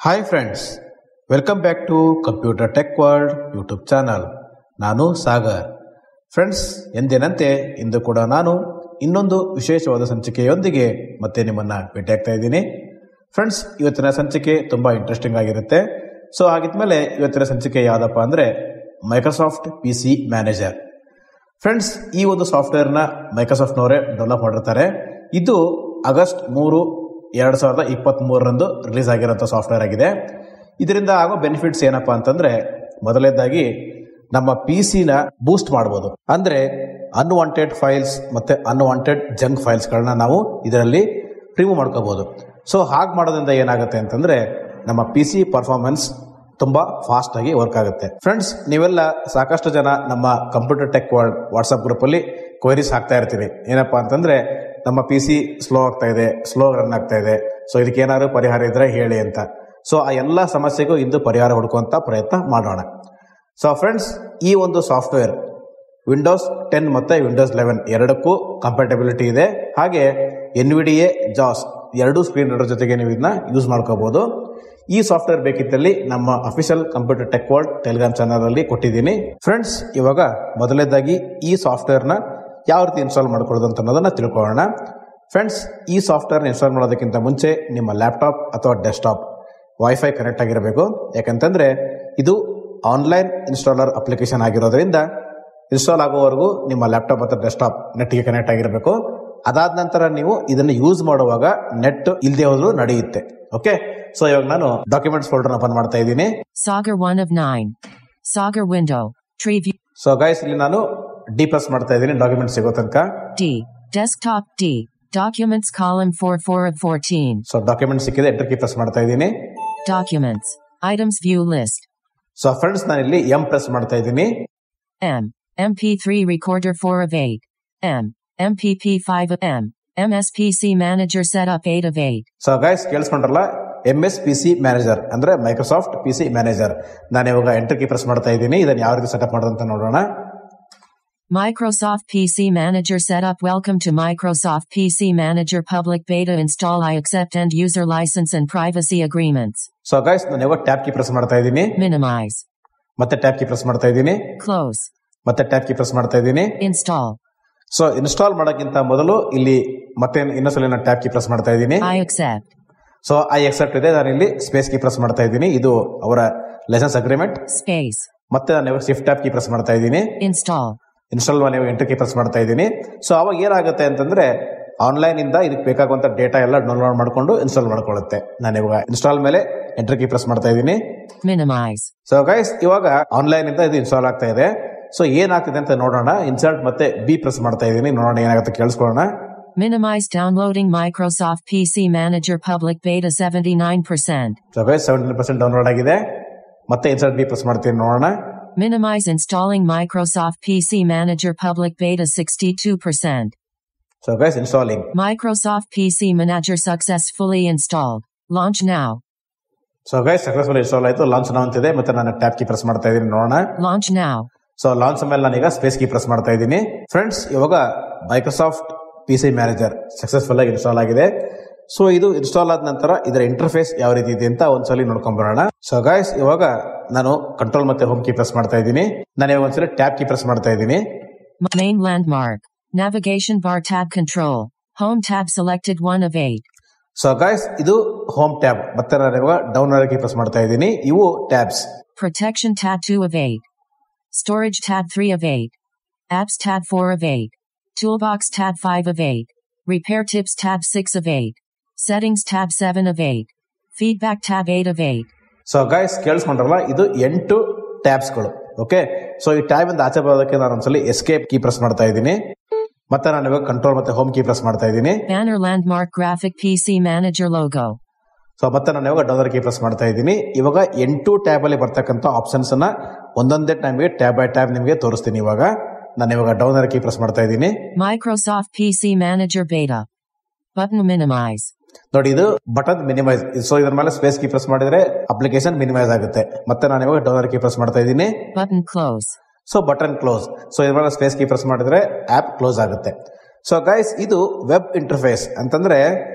Hi friends, welcome back to computer tech world YouTube channel. ನಾನು Sagar. Friends, ಎಂದಿನಂತೆ ಇಂದು ಕೂಡ ನಾನು ಇನ್ನೊಂದು ವಿಶೇಷವಾದ ಸಂಚಿಕೆಯೊಂದಿಗೆ ಮತ್ತೆ ನಿಮ್ಮನ್ನು ಭೇಟಿಯಾಗ್ತಾ ಇದ್ದೀನಿ. ಫ್ರೆಂಡ್ಸ್, ಇವತ್ತಿನ ಸಂಚಿಕೆ ತುಂಬ ಇಂಟ್ರೆಸ್ಟಿಂಗ್ ಆಗಿರುತ್ತೆ. ಸೊ ಹಾಗಿದ್ಮೇಲೆ ಇವತ್ತಿನ ಸಂಚಿಕೆ ಯಾವುದಪ್ಪ ಅಂದರೆ ಮೈಕ್ರೋಸಾಫ್ಟ್ PC ಮ್ಯಾನೇಜರ್. ಫ್ರೆಂಡ್ಸ್, ಈ ಒಂದು ಸಾಫ್ಟ್ವೇರ್ನ ಮೈಕ್ರೋಸಾಫ್ಟ್ನವರೇ ಡೆವಲಪ್ ಮಾಡಿರ್ತಾರೆ. ಇದು ಆಗಸ್ಟ್ 3, 2023 ರಿಲೀಸ್ ಆಗಿರೋಂಥ ಸಾಫ್ಟ್ವೇರ್ ಆಗಿದೆ. ಇದರಿಂದ ಆಗೋ ಬೆನಿಫಿಟ್ಸ್ ಏನಪ್ಪಾ ಅಂತಂದ್ರೆ, ಮೊದಲನೇದಾಗಿ ನಮ್ಮ PC-ನ ಬೂಸ್ಟ್ ಮಾಡ್ಬೋದು. ಅಂದ್ರೆ ಅನ್ವಾಂಟೆಡ್ ಫೈಲ್ಸ್ ಮತ್ತೆ ಅನ್ವಾಂಟೆಡ್ ಜಂಕ್ ಫೈಲ್ಸ್ಗಳನ್ನ ನಾವು ಇದರಲ್ಲಿ ರಿಮೂವ್ ಮಾಡ್ಕೋಬಹುದು. ಸೊ ಹಾಗೆ ಮಾಡೋದ್ರಿಂದ ಏನಾಗುತ್ತೆ ಅಂತಂದ್ರೆ ನಮ್ಮ PC ಪರ್ಫಾರ್ಮೆನ್ಸ್ ತುಂಬಾ ಫಾಸ್ಟ್ ಆಗಿ ವರ್ಕ್ ಆಗುತ್ತೆ. ಫ್ರೆಂಡ್ಸ್, ನೀವೆಲ್ಲ ಸಾಕಷ್ಟು ಜನ ನಮ್ಮ computer tech world WhatsApp group ಅಲ್ಲಿ ಕ್ವೈರೀಸ್ ಹಾಕ್ತಾ ಇರ್ತೀವಿ. ಏನಪ್ಪಾ ಅಂತಂದ್ರೆ ನಮ್ಮ PC ಸ್ಲೋ ಆಗ್ತಾ ಇದೆ, ಸ್ಲೋ ರನ್ ಆಗ್ತಾ ಇದೆ, ಸೊ ಇದಕ್ಕೆ ಏನಾದ್ರು ಪರಿಹಾರ ಇದ್ರೆ ಹೇಳಿ ಅಂತ. ಸೊ ಆ ಎಲ್ಲ ಸಮಸ್ಯೆಗೂ ಇಂದು ಪರಿಹಾರ ಹುಡುಕುವಂತ ಪ್ರಯತ್ನ ಮಾಡೋಣ. ಸೊ ಫ್ರೆಂಡ್ಸ್, ಈ ಒಂದು ಸಾಫ್ಟ್ವೇರ್ ವಿಂಡೋಸ್ 10 ಮತ್ತೆ ವಿಂಡೋಸ್ 11 ಎರಡಕ್ಕೂ ಕಂಪ್ಯಾಟಬಿಲಿಟಿ ಇದೆ. ಹಾಗೆ NVDA JAWS ಎರಡೂ ಸ್ಕ್ರೀನ್ ರೀಡರ್ ಜೊತೆಗೆ ನೀವು ಇದನ್ನ ಯೂಸ್ ಮಾಡ್ಕೋಬಹುದು. ಈ ಸಾಫ್ಟ್ವೇರ್ ಬೇಕಿದ್ದಲ್ಲಿ ನಮ್ಮ official computer tech world Telegram channel ಅಲ್ಲಿ ಕೊಟ್ಟಿದ್ದೀನಿ. ಫ್ರೆಂಡ್ಸ್, ಇವಾಗ ಮೊದಲನೇದಾಗಿ ಈ ಸಾಫ್ಟ್ವೇರ್ನ ಯಾವ ರೀತಿ ಇನ್ಸ್ಟಾಲ್ ಮಾಡ್ಕೊಳ್ಳೋದು ಅಂತ ಅನ್ನೋದನ್ನ ತಿಳ್ಕೊಳ್ಳೋಣ. ಫ್ರೆಂಡ್ಸ್, ಈ ಸಾಫ್ಟ್ವೇರ್ನ ಇನ್ಸ್ಟಾಲ್ ಮಾಡೋದಕ್ಕಿಂತ ಮುಂಚೆ ನಿಮ್ಮ ಲ್ಯಾಪ್ಟಾಪ್ ಅಥವಾ ಡೆಸ್ಕ್ಟಾಪ್ ವೈಫೈ ಕನೆಕ್ಟ್ ಆಗಿರಬೇಕು. ಯಾಕಂತಂದ್ರೆ ಇದು ಆನ್ಲೈನ್ ಇನ್ಸ್ಟಾಲರ್ ಅಪ್ಲಿಕೇಶನ್ ಆಗಿರೋದ್ರಿಂದ ಇನ್ಸ್ಟಾಲ್ ಆಗೋವರೆಗೂ ನಿಮ್ಮ ಲ್ಯಾಪ್ಟಾಪ್ ಅಥವಾ ಡೆಸ್ಕ್ಟಾಪ್ ನೆಟ್ಗೆ ಕನೆಕ್ಟ್ ಆಗಿರಬೇಕು. ಅದಾದ ನಂತರ ನೀವು ಇದನ್ನು ಯೂಸ್ ಮಾಡುವಾಗ ನೆಟ್ ಇಲ್ಲದೆ ಹೋದ್ರೂ ನಡೆಯುತ್ತೆ. ಓಕೆ, ಸೊ ಇವಾಗ ನಾನು ಡಾಕ್ಯುಮೆಂಟ್ಸ್ ಫೋಲ್ಡರ್ ಓಪನ್ ಮಾಡ್ತಾ ಇದ್ದೀನಿ. Sagar 1 of 9. Sagar window. Tree view. So guys, ಇಲ್ಲಿ ನಾನು D ಪ್ರೆಸ್ ಮಾಡ್ತಾ ಇದ್ದೀನಿ ಡಾಕ್ಯುಮೆಂಟ್ ಸಿಗೋ ತನಕ. D. Desktop D. Documents column 4 of 14. So document ಸಿಕ್ಕಿದೆ, ಎಂಟರ್ ಕೀ ಪ್ರೆಸ್ ಮಾಡ್ತಾ ಇದ್ದೀನಿ. Documents. Items view list. So friends, ನಾನು ಇಲ್ಲಿ M ಪ್ರೆಸ್ ಮಾಡ್ತಾ ಇದ್ದೀನಿ. M. MP3 recorder 4 of 8. M. MPP 5 of M. MSPC manager setup 8 of 8. So guys, ಕೇಳಿಸ್ಕೊಂಡ್ರಲ್ಲ, MSPC manager ಅಂದ್ರೆ Microsoft PC manager. ನಾನು ಇವಾಗ ಎಂಟರ್ ಕೀ ಪ್ರೆಸ್ ಮಾಡ್ತಾ ಇದ್ದೀನಿ. ಇದನ್ನು ಯಾವ ರೀತಿ ಸೆಟಪ್ ಮಾಡೋದಂತ ನೋಡೋಣ. Microsoft PC Manager Setup. Welcome to Microsoft PC Manager Public Beta Install. I accept end user license and privacy agreements. So guys, ನಾನು ಇವಾಗ ಟ್ಯಾಬ್ ಕೀ ಪ್ರೆಸ್ ಮಾಡ್ತಾ ಇದ್ದೀನಿ. Minimize. ಮತ್ತೆ ಟ್ಯಾಬ್ ಕೀ ಪ್ರೆಸ್ ಮಾಡ್ತಾ ಇದ್ದೀನಿ. Close. ಮತ್ತೆ ಟ್ಯಾಬ್ ಕೀ ಪ್ರೆಸ್ ಮಾಡ್ತಾ ಇದ್ದೀನಿ. Install. ಸೊ ಇನ್ಸ್ಟಾಲ್ ಮಾಡೋಕ್ಕಿಂತ ಮೊದಲು ಇಲ್ಲಿ ಮತ್ತೆ ಇನ್ನೊಂದ್ಸಲ ನಾನು ಟ್ಯಾಬ್ ಕೀ ಪ್ರೆಸ್ ಮಾಡ್ತಾ ಇದ್ದೀನಿ. I accept. So I accept ಇದೆ. ನಾನು ಇಲ್ಲಿ ಸ್ಪೇಸ್ ಕೀ ಪ್ರೆಸ್ ಮಾಡ್ತಾ ಇದ್ದೀನಿ. ಇದು ಅವರ ಲೈಸೆನ್ಸ್ ಅಗ್ರಿಮೆಂಟ್. Space. ಮತ್ತೆ ನಾನು ಇವಾಗ ಶಿಫ್ಟ್ ಟ್ಯಾಬ್ ಕೀ ಪ್ರೆಸ್ ಮಾಡ್ತಾ ಇದ್ದೀನಿ. Install. ಇನ್ಸ್ಟಾಲ್ ನೀವು ಎಂಟರ್ ಕೀ ಪ್ರೆಸ್ ಮಾಡ್ತಾ ಇದ್ದೀನಿ. ಸೊ ಅವಾಗ ಏನಾಗುತ್ತೆ ಅಂತಂದ್ರೆ ಆನ್ಲೈನ್ ಇಂದ ಇದಕ್ಕೆ ಬೇಕಾಗುವಂತ ಡೇಟಾ ಎಲ್ಲ ಡೌನ್ಲೋಡ್ ಮಾಡ್ಕೊಂಡು ಇನ್ಸ್ಟಾಲ್ ಮಾಡ್ಕೊಳ್ಳುತ್ತೆ. ನಾನು ಇವಾಗ ಇನ್ಸ್ಟಾಲ್ ಮೇಲೆ ಎಂಟರ್ ಕೀ ಪ್ರೆಸ್ ಮಾಡ್ತಾ ಇದ್ದೀನಿ. Minimize. ಸೊ ಗೈಸ್, ಇವಾಗ ಆನ್ಲೈನ್ ಇಂದ ಇದು ಇನ್ಸ್ಟಾಲ್ ಆಗ್ತಾ ಇದೆ. ಸೊ ಏನಾಗ್ತಿದೆ ಅಂತ ನೋಡೋಣ. ಇನ್ಸರ್ಟ್ ಮತ್ತೆ B ಪ್ರೆಸ್ ಮಾಡ್ತಾ ಇದ್ದೀನಿ. ನೋಡೋಣ ಏನಾಗುತ್ತೆ, ಕೇಳಿಸ್ಕೊಳ್ಳೋಣ. Minimize downloading Microsoft PC Manager Public Beta 79%. So guys, 70% download ಆಗಿದೆ. ಮತ್ತೆ ಇನ್ಸರ್ಟ್ B ಪ್ರೆಸ್ ಮಾಡ್ತೀನಿ, ನೋಡೋಣ. Minimize installing Microsoft PC Manager Public Beta 62%. So guys, installing. Microsoft PC Manager successfully installed. Launch now. So guys, successful install ಆಯ್ತು. Launch now ಅಂತಿದೆ. ಮತ್ತೆ ನಾನು tab key press ಮಾಡ್ತಾ ಇದ್ದೀನಿ, ನೋಡೋಣ. Launch now. ಸೊ ಲಾಂಚ್ ಮೇಲೆ ನಾನೀಗ ಸ್ಪೇಸ್ ಕೀ ಪ್ರೆಸ್ ಮಾಡ್ತಾ ಇದ್ದೀನಿ. ಫ್ರೆಂಡ್ಸ್, ಇವಾಗ ಮೈಕ್ರೋಸಾಫ್ಟ್ PC ಮ್ಯಾನೇಜರ್ ಸಕ್ಸಸ್ಫುಲ್ ಆಗಿ ಇನ್ಸ್ಟಾಲ್ ಆಗಿದೆ. ಸೊ ಇದು ಇನ್ಸ್ಟಾಲ್ ಆದ ನಂತರ ಇದರ ಇಂಟರ್ಫೇಸ್ ಯಾವ ರೀತಿ ಇದೆ ಅಂತ ಒಂದ್ಸಲಿ ನೋಡ್ಕೊಂಡ್ ಬರೋಣ. ಸೊ ಗೈಸ್, ಇವಾಗ ನಾನು ಕಂಟ್ರೋಲ್ ಮತ್ತೆ ಹೋಮ್ ಕೀ ಪ್ರೆಸ್ ಮಾಡ್ತಾ ಇದ್ದೀನಿ. ನಾನು ಇವಾಗ ಒಂದ್ಸಲಿ ಟ್ಯಾಬ್ ಕೀ ಪ್ರೆಸ್ ಮಾಡ್ತಾ ಇದ್ದೀನಿ. Main landmark. Navigation bar tab control. Home tab selected 1 of 8. So guys, ಇದು ಹೋಮ್ ಟ್ಯಾಬ್. ಮತ್ತೆ ನಾನು ಇವಾಗ ಡೌನ್ ಕೀ ಪ್ರೆಸ್ ಮಾಡ್ತಾ ಇದ್ದೀನಿ. ಇವು tabs. Protection tab 2 of 8. Storage tab 3 of 8. Apps tab 4 of 8. Toolbox tab 5 of 8. Repair tips tab 6 of 8. Settings tab 7 of 8. Feedback tab 8 of 8. So guys, ಕೇಳಿಸ್ಕೊಂಡ್ರಲ್ಲ, ಇದು 8 ಟ್ಯಾಬ್ಸ್ಗಳು. Okay, so ಈ tab ಇಂದ ಆಚೆ ಬರೋದಕ್ಕೆ ನಾನು ಒಂದ್ಸಲಿ ಎಸ್ಕೇಪ್ ಕೀ ಪ್ರೆಸ್ ಮಾಡ್ತಾ ಇದ್ದೀನಿ. ಮತ್ತೆ ನಾನು ಇವಾಗ ಕಂಟ್ರೋಲ್ ಮತ್ತೆ ಹೋಮ್ ಕೀ ಪ್ರೆಸ್ ಮಾಡ್ತಾ ಇದ್ದೀನಿ. Banner landmark graphic PC Manager logo. So ಮತ್ತೆ ನಾನು ಇವಾಗ ಡೌನ್ ಕೀ ಪ್ರೆಸ್ ಮಾಡ್ತಾ ಇದ್ದೀನಿ. ಇವಾಗ 8 ಟ್ಯಾಬ್ ಅಲ್ಲಿ ಬರ್ತಕ್ಕಂಥ ಆಪ್ಷನ್ಸ್ ಅನ್ನ ಒಂದೊಂದೇ ಟೈಮ್ಗೆ ಟ್ಯಾಬ್ ಬೈ ಟ್ಯಾಬ್ ನಿಮಗೆ ತೋರಿಸ್ತೀನಿ. ಇವಾಗ ನಾನು ಇವಾಗ ಡೌನ್ ಕೀ ಪ್ರೆಸ್ ಮಾಡ್ತಾ ಇದ್ದೀನಿ. Microsoft PC Manager Beta. Button minimize. ನೋಡಿ, ಇದು ಬಟನ್ ಮಿನಿಮೈಸ್. ಸೊ ಇದ್ರ ಮೇಲೆ ಸ್ಪೇಸ್ ಕೀ ಪ್ರೆಸ್ ಮಾಡಿದ್ರೆ ಅಪ್ಲಿಕೇಶನ್ ಮಿನಿಮೈಸ್ ಆಗುತ್ತೆ. ಮತ್ತೆ ನಾನು ಇವಾಗ ಡೌನ್ ಕೀ ಪ್ರೆಸ್ ಮಾಡ್ತಾ ಇದ್ದೀನಿ. Button close. So button close. So ಇದ್ರ ಮೇಲೆ ಸ್ಪೇಸ್ ಕೀ ಪ್ರೆಸ್ ಮಾಡಿದ್ರೆ ಆಪ್ ಕ್ಲೋಸ್ ಆಗುತ್ತೆ. ಸೊ ಗೈಸ್, ಇದು ವೆಬ್ ಇಂಟರ್ಫೇಸ್ ಅಂತಂದ್ರೆ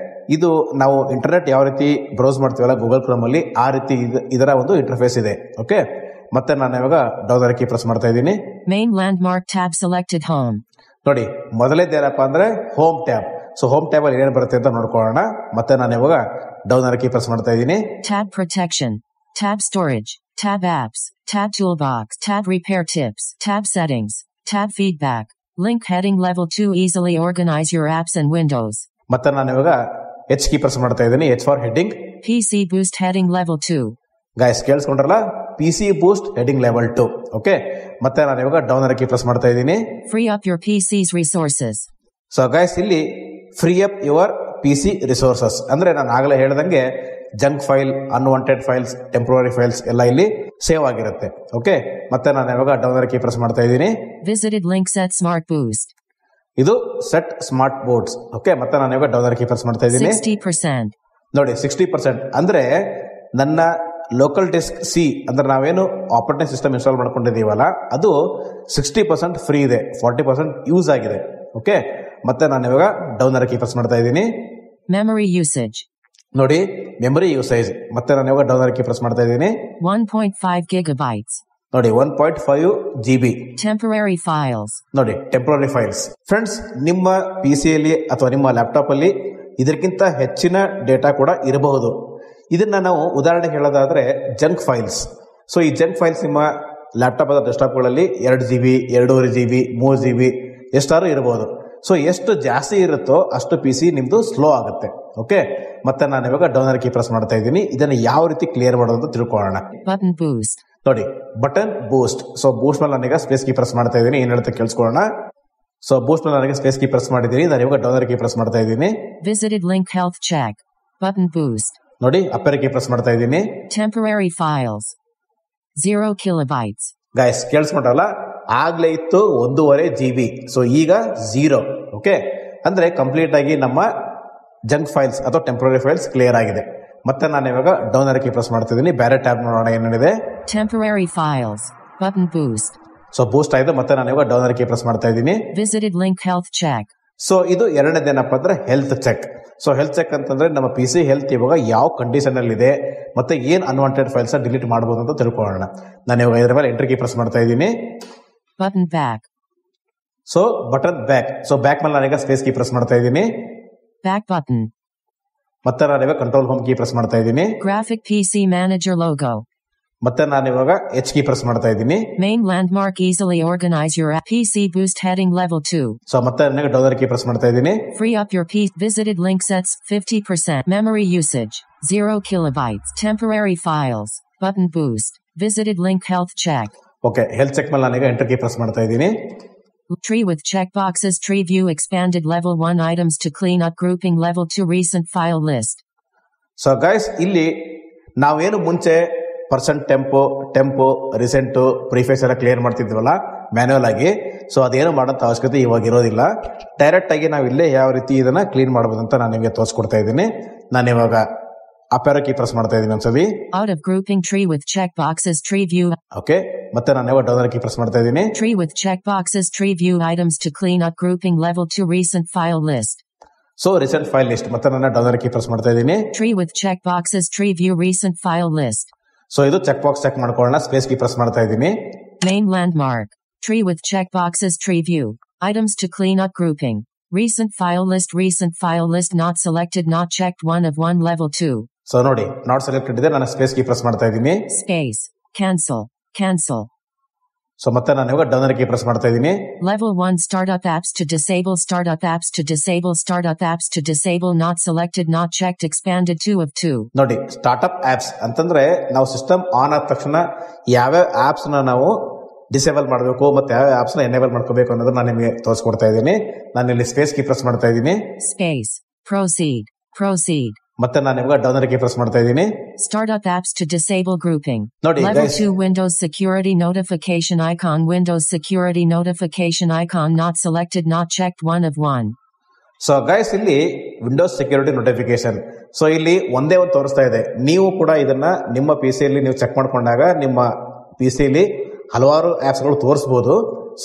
ಇದು ನಾವು ಇಂಟರ್ನೆಟ್ ಯಾವ ರೀತಿ ಬ್ರೌಸ್ ಮಾಡ್ತೀವಲ್ಲ ಗೂಗಲ್ ಕ್ರೋಮಲ್ಲಿ ಆ ರೀತಿ ಇದರ ಒಂದು ಇಂಟರ್ಫೇಸ್ ಇದೆ. ಓಕೆ, ಮತ್ತೆ ನಾನು ಇವಾಗ ಡೌನ್ ಕೀ ಪ್ರೆಸ್ ಮಾಡ್ತಾ ಇದ್ದೀನಿ. Main landmark tab selected home. ನೋಡಿ, ಮೊದಲೇದೇನಪ್ಪ ಅಂದ್ರೆ home tab. So home tab ಅಲ್ಲಿ ಏನೇನು ಬರುತ್ತೆ ಅಂತ ನೋಡ್ಕೊಳ್ಳೋಣ. ಮತ್ತೆ ನಾನು ಇವಾಗ ಡೌನ್ ಕೀ ಪ್ರೆಸ್ ಮಾಡ್ತಾ ಇದ್ದೀನಿ. Tab protection, tab storage, tab apps, tab toolbox, tab repair tips, tab settings, tab feedback, link heading level 2 easily organize your apps and windows. ಮತ್ತೆ ನಾನು ಇವಾಗ ಎಚ್ ಕೀ ಪ್ರೆಸ್ ಮಾಡ್ತಾ ಇದ್ದೀನಿ. H for heading. PC boost heading level 2. Guys ಕೇಳಿಸ್ಕೊಂಡ್ರಲ್ಲ, PC boost heading level 2. Okay, ಮತ್ತೆ ನಾನು ಇವಾಗ down key press ಮಾಡ್ತಾ ಇದ್ದೀನಿ. Free up your PC's resources. So guys ಇಲ್ಲಿ free up your PC resources ಅಂದ್ರೆ ನಾನು ಆಗಲೇ ಹೇಳ್ದಂಗೆ junk file, unwanted files, temporary files ಎಲ್ಲ ಇಲ್ಲಿ ಸೇವ್ ಆಗಿರುತ್ತೆ. ಓಕೆ, ಮತ್ತೆ ನಾನು ಇವಾಗ ಡೌನ್ ಕೀ ಪ್ರೆಸ್ ಮಾಡ್ತಾ ಇದ್ದೀನಿ. Visited link set smart boost. ಇದು ಸೆಟ್ ಸ್ಮಾರ್ಟ್ ಬೋರ್ಡ್ಸ್. ಓಕೆ, ಮತ್ತೆ ನಾನು ಇವಾಗ ಡೌನ್ ಕೀ ಪ್ರೆಸ್ ಮಾಡ್ತಾ ಇದ್ದೀನಿ. 60%. ನೋಡಿ 60% ಅಂದ್ರೆ ನನ್ನ ಲೋಕಲ್ ಡಿಸ್ಕ್ ಸಿ ಅಂದ್ರೆ ನಾವೇನು ಆಪರೇಟಿಂಗ್ ಸಿಸ್ಟಮ್ ಇನ್ಸ್ಟಾಲ್ ಮಾಡ್ಕೊಂಡಿದೀವಲ್ಲ ಅದು 60% ಫ್ರೀ ಇದೆ, 40% ಯೂಸ್ ಆಗಿದೆ. ಓಕೆ, ಮತ್ತೆ ನಾನು ಇವಾಗ ಡೌನ್ ಕೀ ಪ್ರೆಸ್ ಮಾಡ್ತಾ ಇದ್ದೀನಿ. Memory usage. ನೋಡಿ ಮೆಮೊರಿ ಯೂಸೇಜ್, ಮತ್ತೆ ನಾನು ಇವಾಗ ಡೌನ್ ಕೀ ಪ್ರೆಸ್ ಮಾಡ್ತಾ ಇದ್ದೀನಿ. 1.5 gigabytes. ನೋಡಿ 1.5 GB. Temporary files. ನೋಡಿ ಟೆಂಪ್ರರಿ ಫೈಲ್ಸ್. ಫ್ರೆಂಡ್ಸ್, ನಿಮ್ಮ PCಯಲ್ಲಿ ಅಥವಾ ನಿಮ್ಮ ಲ್ಯಾಪ್ಟಾಪ್ ಅಲ್ಲಿ ಇದಕ್ಕಿಂತ ಹೆಚ್ಚಿನ ಡೇಟಾ ಕೂಡ ಇರಬಹುದು. ಇದನ್ನ ನಾವು ಉದಾಹರಣೆಗೆ ಹೇಳೋದಾದ್ರೆ ಜಂಕ್ ಫೈಲ್ಸ್. ಸೊ ಈ ಜಂಕ್ ಫೈಲ್ಸ್ ನಿಮ್ಮ ಲ್ಯಾಪ್ಟಾಪ್ ಅಥವಾ ಡೆಸ್ಕ್ಟಾಪ್ಗಳಲ್ಲಿ 2 GB, 2.5 GB, 3 GB ಎಷ್ಟಾದ್ರೂ ಇರಬಹುದು. ಸೊ ಎಷ್ಟು ಜಾಸ್ತಿ ಇರುತ್ತೋ ಅಷ್ಟು PC ನಿಮ್ದು ಸ್ಲೋ ಆಗುತ್ತೆ. ಓಕೆ, ಮತ್ತೆ ನಾನು ಇವಾಗ ಡೌನ್ ಕೀ ಪ್ರೆಸ್ ಮಾಡ್ತಾ ಇದ್ದೀನಿ. ಇದನ್ನ ಯಾವ ರೀತಿ ಕ್ಲಿಯರ್ ಮಾಡೋದು ಅಂತ ತಿಳ್ಕೊಳ್ಳೋಣ. Button boost. ನೋಡಿ ಬಟನ್ ಬೂಸ್ಟ್. ಸೊ ಬೂಸ್ಟ್ ಮೇಲೆ ನಾನೀಗ ಸ್ಪೇಸ್ ಕೀ ಪ್ರೆಸ್ ಮಾಡ್ತಾ ಇದ್ದೀನಿ. ಏನ್ ಹೇಳ್ತಾ ಕೇಳಿಸ್ಕೊಳ್ಳೋಣ. ಸೊ ಬೂಸ್ಟ್ ಮೇಲೆ ನನಗೆ ಸ್ಪೇಸ್ ಕೀ ಪ್ರೆಸ್ ಮಾಡಿದ್ದೀನಿ. ನಾನು ಇವಾಗ ಡೌನ್ ಕೀ ಪ್ರೆಸ್ ಮಾಡ್ತಾ ಇದ್ದೀನಿ. Visited link health check. Button boost. ನೋಡಿ ಅಪ್ಪರ್ ಕೀ ಪ್ರೆಸ್ ಮಾಡ್ತಾ ಇದ್ದೀನಿ. Temporary files. 0 kilobytes. ಗೈಸ್ ಕೇಳಿಸ್ಕೊಂಡ್ರಲ್ಲ, ಆಗ್ಲೇ ಇತ್ತು 1.5 GB. ಸೊ ಈಗ 0. ಓಕೆ, ಅಂದ್ರೆ ಕಂಪ್ಲೀಟ್ ಆಗಿ ನಮ್ಮ ಜಂಕ್ ಫೈಲ್ಸ್ ಅಥವಾ ಟೆಂಪ್ರರಿ ಫೈಲ್ಸ್ ಕ್ಲಿಯರ್ ಆಗಿದೆ. ಮತ್ತೆ ನಾನು ಇವಾಗ ಡೌನ್ ಕೀ ಪ್ರೆಸ್ ಮಾಡ್ತಿದ್ದೀನಿ. ಬೇರೆ ಟ್ಯಾಬ್ ನೋಡೋಣ ಏನೇನಿದೆ. Temporary files. Button boost. So boost ಆಯ್ತು. ಮತ್ತೆ ನಾನು ಇವಾಗ ಡೌನ್ ಕೀ ಪ್ರೆಸ್ ಮಾಡ್ತಾ ಇದ್ದೀನಿ. Visited link health check. So ಇದು ಎರಡನೇದೇನಪ್ಪ ಅಂದ್ರೆ health check. So health check ಅಂತಂದ್ರೆ ನಮ್ಮ PC ಹೆಲ್ತ್ ಇವಾಗ ಯಾವ ಕಂಡೀಷನ್ ಅಲ್ಲಿ ಇದೆ ಮತ್ತೆ ಏನ್ ಅನ್ವಾಂಟೆಡ್ ಫೈಲ್ಸ್ ಡಿಲೀಟ್ ಮಾಡಬಹುದು ಅಂತ ತಿಳ್ಕೊಳ್ಳೋಣ. ನಾನು ಇವಾಗ ಇದರ ಮೇಲೆ ಎಂಟರ್ ಕೀ ಪ್ರೆಸ್ ಮಾಡ್ತಾ ಇದ್ದೀನಿ. Button back. So button back. So back ಮೇಲೆ ನಾನೀಗ ಸ್ಪೇಸ್ ಕೀ ಪ್ರೆಸ್ ಮಾಡ್ತಾ ಇದ್ದೀನಿ. Back button. ಮತ್ತೆ ನಾನು ಇವಾಗ ಕಂಟ್ರೋಲ್ ಹೋಮ್ ಕೀ ಪ್ರೆಸ್ ಮಾಡ್ತಾ ಇದ್ದೀನಿ. Graphic PC manager logo. ಮತ್ತೆ ನಾನು ಇವಾಗ ಎಚ್ ಕೀ ಪ್ರೆಸ್ ಮಾಡ್ತಾ ಇದ್ದೀನಿ. Main landmark easily organize your app. PC boost heading level 2. So ಮತ್ತೆ ನನಗೆ ಡೌನ್ ಕೀ ಪ್ರೆಸ್ ಮಾಡ್ತಾ ಇದ್ದೀನಿ. Free up your PC. Visited link sets 50%. Memory usage 0 kilobytes. Temporary files. Button boost. Visited link health check. Okay, health check ಮೇಲೆ ನಾನೀಗ enter key press ಮಾಡ್ತಾ ಇದ್ದೀನಿ. Tree with checkboxes. Tree view expanded level 1 items to clean up grouping level 2 recent file list. So guys ಇಲ್ಲಿ ನಾವೇನು ಮುಂಚೆ tempo recent preface ಎಲ್ಲ clear ಮಾಡ್ತಿದ್ವಲ್ಲ manual ಆಗಿ. So ಅದೇನು ಮಾಡೋಂಥ ಅವಶ್ಯಕತೆ ಇವಾಗ ಇರೋದಿಲ್ಲ. ಡೈರೆಕ್ಟ್ ಆಗಿ ನಾವು ಇಲ್ಲೇ ಯಾವ ರೀತಿ ಇದನ್ನ ಕ್ಲೀನ್ ಮಾಡಬಹುದು ಅಂತ ನಾನು ನಿಮಗೆ ತೋರಿಸ್ಕೊಡ್ತಾ ಇದ್ದೀನಿ. ನಾನು ಇವಾಗ ಅಪೇರೋ ಕೀ ಪ್ರೆಸ್ ಮಾಡ್ತಾ ಇದ್ದೀನಿ ಒಂದ್ಸಲಿ. Out of grouping tree with checkboxes. Tree view. Okay, ಮತ್ತೆ ನಾನು ಇವಾಗ ಡೌನ್ ಕೀ ಪ್ರೆಸ್ ಮಾಡ್ತಾ ಇದ್ದೀನಿ. Tree with checkboxes. Tree view items to clean up grouping level 2 recent file list. So recent file list. ಮತ್ತೆ ನಾನು ಡೌನ್ ಕೀ ಪ್ರೆಸ್ ಮಾಡ್ತಾ ಇದ್ದೀನಿ. Tree with checkboxes. Tree view recent file list. So ಇದು check box check ಮಾಡ್ಕೊಳ್ಳೋಣ. Space key press ಮಾಡ್ತಾ ಇದ್ದೀನಿ. Main landmark. Tree with checkboxes. Tree view items to clean up grouping. Recent file list. Recent file list not selected. Not checked. 1 of 1 level 2. So ನೋಡಿ not selected ಇದೆ. ನಾನು space key press ಮಾಡ್ತಾ ಇದ್ದೀನಿ. Space. Cancel. Cancel. So ಮತ್ತೆ ನಾನು ಇವಾಗ down key press ಮಾಡ್ತಾ ಇದ್ದೀನಿ. Level 1 startup apps to disable. Startup apps to disable. Startup apps to disable. Not selected. Not checked. Expanded. 2 of 2. ನೋಡಿ ಸ್ಟಾರ್ಟ್ಅಪ್ ಆಪ್ಸ್ ಅಂತಂದ್ರೆ ನಾವು ಸಿಸ್ಟಮ್ ಆನ್ ಆದ ತಕ್ಷಣ ಯಾವ್ಯಾವ ಆಪ್ಸ್ ನಾವು ಡಿಸೇಬಲ್ ಮಾಡಬೇಕು ಮತ್ತೆ ಯಾವ ಆಪ್ಸ್ ಎನೇಬಲ್ ಮಾಡ್ಕೋಬೇಕು ಅನ್ನೋದು ನಾನು ನಿಮಗೆ ತೋರಿಸ್ಕೊಡ್ತಾ ಇದ್ದೀನಿ. ನಾನು ಇಲ್ಲಿ ಸ್ಪೇಸ್ ಕೀ ಪ್ರೆಸ್ ಮಾಡ್ತಾ ಇದ್ದೀನಿ. Space. Proceed. Proceed. ಮತ್ತೆ ನಾನು ಇವಾಗ ಡೌನ್ ಕೀ ಪ್ರೆಸ್ ಮಾಡ್ತಾ ಇದ್ದೀನಿ. Startup apps to disable grouping. ನೋಡಿ Level 2 Windows security notification icon. Windows security notification icon not selected. Not checked. 1 of 1. So guys ಇಲ್ಲಿ ವಿಂಡೋಸ್ ಸೆಕ್ಯೂರಿಟಿ ನೋಟಿಫಿಕೇಶನ್. ಸೊ ಇಲ್ಲಿ ಒಂದೇ ಒಂದು ತೋರಿಸ್ತಾ ಇದೆ. ನೀವು ಕೂಡ ಇದನ್ನ ನಿಮ್ಮ PCಯಲ್ಲಿ ನೀವು ಚೆಕ್ ಮಾಡ್ಕೊಂಡಾಗ ನಿಮ್ಮ PCಯಲ್ಲಿ ಹಲವಾರು ಆಪ್ಸ್ಗಳು ತೋರಿಸಬಹುದು.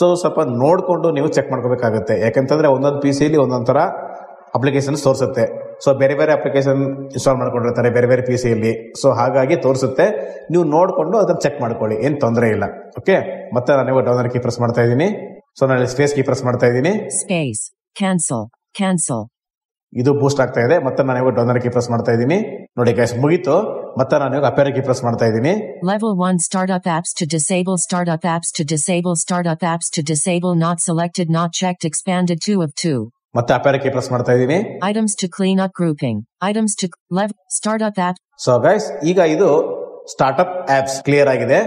ಸೊ ಸ್ವಲ್ಪ ನೋಡ್ಕೊಂಡು ನೀವು ಚೆಕ್ ಮಾಡ್ಕೋಬೇಕಾಗುತ್ತೆ. ಯಾಕಂತಂದ್ರೆ ಒಂದೊಂದು PCಯಲ್ಲಿ ಒಂದೊಂದು ತರ ಅಪ್ಲಿಕೇಶನ್ ತೋರಿಸುತ್ತೆ. ಸೊ ಬೇರೆ ಬೇರೆ ಅಪ್ಲಿಕೇಶನ್ ಇನ್ಸ್ಟಾಲ್ ಮಾಡ್ಕೊಂಡಿರ್ತಾರೆ ಬೇರೆ ಬೇರೆ PC-ಯಲ್ಲಿ. ಸೊ ಹಾಗಾಗಿ ತೋರಿಸುತ್ತೆ, ನೀವು ನೋಡಿಕೊಂಡು ಅದನ್ನ ಚೆಕ್ ಮಾಡ್ಕೊಳ್ಳಿ, ಏನು ತೊಂದರೆ ಇಲ್ಲ. ಓಕೆ, ಮತ್ತೆ ನಾನು ಇವಾಗ ಡೌನರ್ ಕೀ ಪ್ರೆಸ್ ಮಾಡ್ತಾ ಇದ್ದೀನಿ. ಸೊ ನಾನು ಸ್ಪೇಸ್ ಕೀ ಪ್ರೆಸ್ ಮಾಡ್ತಾ ಇದ್ದೀನಿ. Space. Cancel. ಇದು ಬೂಸ್ಟ್ ಆಗ್ತಾ ಇದೆ. ಮತ್ತೆ ನಾನು ಇವಾಗ ಡೌನರ್ ಕೀ ಪ್ರೆಸ್ ಮಾಡ್ತಾ ಇದ್ದೀನಿ. ನೋಡಿ ಗೈಸ್, ಮುಗೀತು. ಮತ್ತೆ ನಾನು ಇವಾಗ ಅಪೇರ್ ಕೀ ಪ್ರೆಸ್ ಮಾಡ್ತಾ ಇದ್ದೀನಿ. Level 1 startup apps to disable, startup apps to disable, startup apps to disable, not selected, not checked, expanded 2 of 2. ಮತ್ತೆ ಅಪೇರ್ ಕೀ ಪ್ರೆಸ್ ಮಾಡ್ತಾ ಇದ್ದೀನಿ. Items to clean up, grouping. Items to startup apps. So guys, ಈಗ ಇದು startup apps clear ಆಗಿದೆ.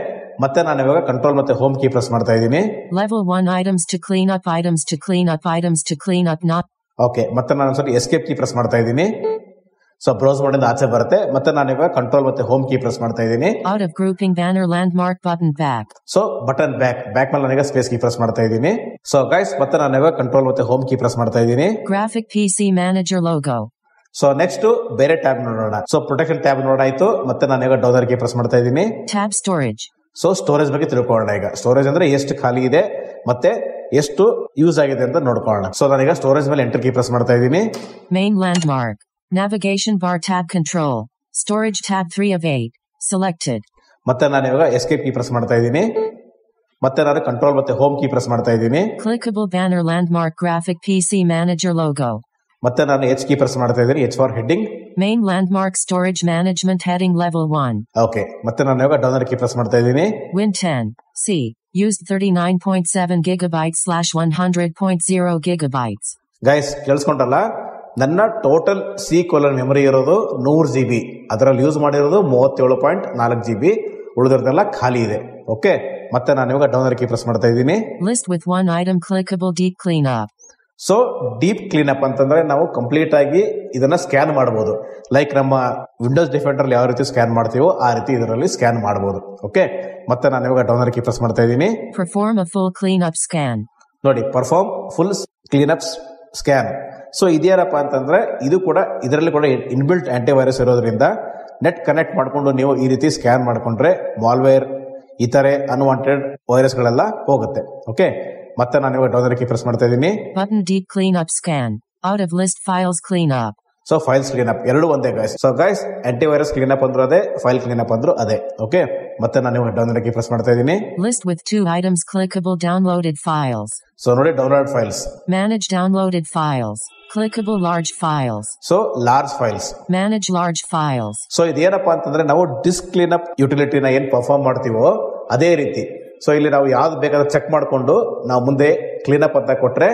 ಮತ್ತೆ ನಾನು ಇವಾಗ control ಮತ್ತೆ ಹೋಮ್ ಕೀ ಪ್ರೆಸ್ ಮಾಡ್ತಾ ಇದ್ದೀನಿ. Level 1 items to clean up, items to clean up, items to clean up, not. Okay, ಮತ್ತೆ ನಾನು ಒಂದ್ಸರಿ ಎಸ್ಕೇಪ್ ಕೀ ಪ್ರೆಸ್ ಮಾಡ್ತಾ ಇದ್ದೀನಿ. ಸೊ ಬ್ರೌಸ್ ಮಾಡಿಂದ ಆಚೆ ಬರುತ್ತೆ. ಮತ್ತೆ ನಾನು ಇವಾಗ ಕಂಟ್ರೋಲ್ ಮತ್ತೆ ಹೋಮ್ ಕೀ ಪ್ರೆಸ್ ಮಾಡ್ತಾ ಇದ್ದೀನಿ. Out of grouping, banner, landmark, button, back. So button back ಮೇಲೆ ನನಗೆ ಸ್ಪೇಸ್ ಕೀ ಪ್ರೆಸ್ ಮಾಡ್ತಾ ಇದ್ದೀನಿ. ಸೊ ಗೈಸ್, ಮತ್ತೆ ನಾನು ಇವಾಗ ಕಂಟ್ರೋಲ್ ಮತ್ತೆ ಹೋಮ್ ಕೀ ಪ್ರೆಸ್ ಮಾಡ್ತಾ ಇದ್ದೀನಿ. Graphic PC manager logo. So next ಬೇರೆ ಟ್ಯಾಬ್ ನೋಡೋಣ. ಸೊ ಪ್ರೊಟೆಕ್ಷನ್ ಟ್ಯಾಬ್ ನೋಡಾಯ್ತು. ಮತ್ತೆ ನಾನು ಇವಾಗ ಡೌನರ್ ಕೀ ಪ್ರೆಸ್ ಮಾಡ್ತಾ ಇದ್ದೀನಿ. Tab storage. ಸೊ ಸ್ಟೋರೇಜ್ ಬಗ್ಗೆ ತಿಳ್ಕೊಳ್ಳೋಣ. ಈಗ ಸ್ಟೋರೇಜ್ ಅಂದ್ರೆ ಎಷ್ಟು ಖಾಲಿ ಇದೆ ಮತ್ತೆ ಎಷ್ಟು ಯೂಸ್ ಆಗಿದೆ ಅಂತ ನೋಡ್ಕೊಳ್ಳೋಣ. ಸೊ ನಾನೀಗ ಸ್ಟೋರೇಜ್ ಮೇಲೆ ಎಂಟರ್ ಕೀ ಪ್ರೆಸ್ ಮಾಡ್ತಾ ಇದ್ದೀನಿ. Main landmark. Navigation bar tab control. Storage tab 3 of 8. Selected. ಮತ್ತೆ ನಾನು ಇವಾಗ ಎಸ್ಕೇಪ್ ಕೀ ಪ್ರೆಸ್ ಮಾಡ್ತಾ ಇದ್ದೀನಿ. ಮತ್ತೆ ನಾನು ಕಂಟ್ರೋಲ್ ಮತ್ತೆ ಹೋಮ್ ಕೀ ಪ್ರೆಸ್ ಮಾಡ್ತಾ ಇದ್ದೀನಿ. Clickable banner landmark graphic PC manager logo. ಮತ್ತೆ ನಾನು H ಕೀ ಪ್ರೆಸ್ ಮಾಡ್ತಾ ಇದ್ದೀನಿ. H for heading. Main landmark storage management heading level 1. Okay, ಮತ್ತೆ ನಾನು ಇವಾಗ ಡೌನರ್ ಕೀ ಪ್ರೆಸ್ ಮಾಡ್ತಾ ಇದ್ದೀನಿ. Win 10. C. Used 39.7 gigabytes / 100.0 gigabytes. Guys, ಕೇಳಿಸ್ಕೊಂಡಲ್ಲ, ನನ್ನ ಟೋಟಲ್ C: ಮೆಮೊರಿ ಇರೋದು 100 GB. ಅದರಲ್ಲಿ ಯೂಸ್ ಮಾಡಿರೋದು 37.4 GB. ಉಳಿದಿರೋದೆಲ್ಲ ಖಾಲಿ ಇದೆ. ಓಕೆ, ಮತ್ತೆ ನಾನು ಇವಾಗ ಡೌನರ್ ಕೀ ಪ್ರೆಸ್ ಮಾಡ್ತಾ ಇದ್ದೀನಿ. List with 1 item clickable deep cleanup. So deep cleanup ಅಂತಂದ್ರೆ ನಾವು ಕಂಪ್ಲೀಟ್ ಆಗಿ ಇದನ್ನ ಸ್ಕ್ಯಾನ್ ಮಾಡಬಹುದು. ಲೈಕ್ ನಮ್ಮ ವಿಂಡೋಸ್ ಡಿಫೆಂಡರ್ ಯಾವ ರೀತಿ ಸ್ಕ್ಯಾನ್ ಮಾಡ್ತೀವೋ ಆ ರೀತಿ ಇದರಲ್ಲಿ ಸ್ಕ್ಯಾನ್ ಮಾಡಬಹುದು. ಓಕೆ, ಮತ್ತೆ ನಾನು ಇವಾಗ ಡೌನರ್ ಕೀ ಪ್ರೆಸ್ ಮಾಡ್ತಾ ಇದ್ದೀನಿ. Perform a full cleanup scan. ನೋಡಿ, perform full cleanup scan. So ಇದೇನಪ್ಪ ಅಂತಂದ್ರೆ ಇದು ಕೂಡ ಇದರಲ್ಲಿ ಕೂಡ ಇನ್ಬಿಲ್ಟ್ ಆಂಟಿವೈರಸ್ ಇರೋದ್ರಿಂದ ನೆಟ್ ಕನೆಕ್ಟ್ ಮಾಡ್ಕೊಂಡು ನೀವು ಈ ರೀತಿ ಸ್ಕ್ಯಾನ್ ಮಾಡ್ಕೊಂಡ್ರೆ ಮಾಲ್ವೇರ್ ಇತರೆ ಅನ್ವಾಂಟೆಡ್ ವೈರಸ್ ಗಳೆಲ್ಲ ಹೋಗುತ್ತೆ. ಓಕೆ, ಮತ್ತೆ ನಾನು ಇವಾಗ ಡೌನರ್ ಕೀ ಪ್ರೆಸ್ ಮಾಡ್ತಾ ಇದ್ದೀನಿ. Button deep cleanup scan. Out of list files cleanup. So files cleanup ಎರಡು ಒಂದೇ guys. So guys, antivirus cleanup ಅಂದ್ರೂ ಅದೇ, ಫೈಲ್ ಕ್ಲೀನಪ್ ಅಂದ್ರೂ ಅದೇ. ಓಕೆ, ಮತ್ತೆ ನಾನು ಇವಾಗ ಡೌನರ್ ಕೀ ಪ್ರೆಸ್ ಮಾಡ್ತಾ ಇದ್ದೀನಿ. List with 2 items clickable downloaded files. So ನೋಡಿ, download files. Manage downloaded files. Clickable large files. So large files. Manage large files. So ಇದೇನಪ್ಪ ಅಂತಂದ್ರೆ ನಾವು ಡಿಸ್ಕ್ ಕ್ಲೀನಪ್ ಯುಟಿಲಿಟಿನ ಏನ್ ಪರ್ಫಾರ್ಮ್ ಮಾಡ್ತೀವೋ ಅದೇ ರೀತಿ. ಸೊ ಇಲ್ಲಿ ನಾವು ಯಾವ್ದು ಬೇಕಾದ್ರೆ ಚೆಕ್ ಮಾಡ್ಕೊಂಡು ನಾವು ಮುಂದೆ ಕ್ಲೀನಪ್ ಅಂತ ಕೊಟ್ರೆ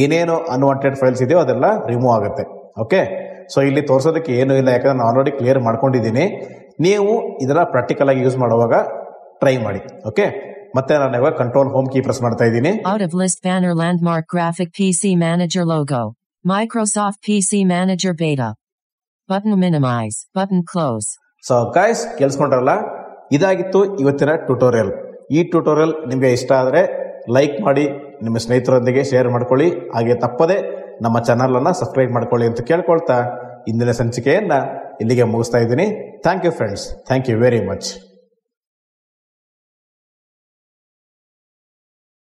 ಏನೇನು ಅನ್ವಾಂಟೆಡ್ ಫೈಲ್ಸ್ ಇದೆಯೋ ಅದೆಲ್ಲ ರಿಮೂವ್ ಆಗುತ್ತೆ. ಓಕೆ, ಸೊ ಇಲ್ಲಿ ತೋರಿಸೋದಕ್ಕೆ ಏನು ಇಲ್ಲ, ಯಾಕಂದ್ರೆ ನಾನು ಆಲ್ರೆಡಿ ಕ್ಲಿಯರ್ ಮಾಡ್ಕೊಂಡಿದ್ದೀನಿ. ನೀವು ಇದನ್ನ ಪ್ರಾಕ್ಟಿಕಲ್ ಆಗಿ ಯೂಸ್ ಮಾಡುವಾಗ ಟ್ರೈ ಮಾಡಿ. ಓಕೆ, ಮತ್ತೆ ನಾನು ಇವಾಗ ಕಂಟ್ರೋಲ್ ಹೋಮ್ ಕೀ ಪ್ರೆಸ್ ಮಾಡ್ತಾ ಇದ್ದೀನಿ. Out of list banner landmark graphic PC manager logo. Microsoft PC manager beta. Button minimize. Button close. So guys, ಕೇಳಿಸ್ಕೊಂಡ್ರಲ್ಲ, ಇದಾಗಿತ್ತು ಇವತ್ತಿನ ಟ್ಯುಟೋರಿಯಲ್. ಈ ಟ್ಯುಟೋರಿಯಲ್ ನಿಮಗೆ ಇಷ್ಟ ಆದರೆ ಲೈಕ್ ಮಾಡಿ, ನಿಮ್ಮ ಸ್ನೇಹಿತರೊಂದಿಗೆ ಶೇರ್ ಮಾಡ್ಕೊಳ್ಳಿ. ಹಾಗೆ ತಪ್ಪದೆ ನಮ್ಮ ಚಾನಲ್ ಅನ್ನ ಸಬ್ಸ್ಕ್ರೈಬ್ ಮಾಡ್ಕೊಳ್ಳಿ ಅಂತ ಕೇಳ್ಕೊಳ್ತಾ ಇಂದಿನ ಸಂಚಿಕೆಯನ್ನ ಇಲ್ಲಿಗೆ ಮುಗಿಸ್ತಾ ಇದ್ದೀನಿ. Thank you friends, thank you very much.